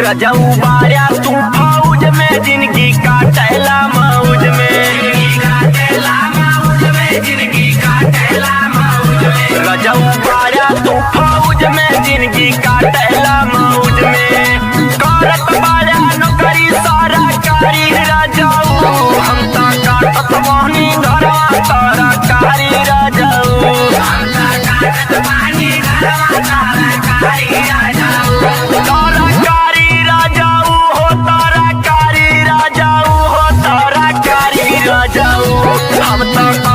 रजऊ बारिया तू फौज में जिंदगी काटेला मौज में, रजऊ बारिया तू फौज में जिंदगी काटेला मौज में। करत बारिया नौकरी सारा कारी रजऊ, हम ता काटत वानी घरवा तारा कारी रजऊ, हम तो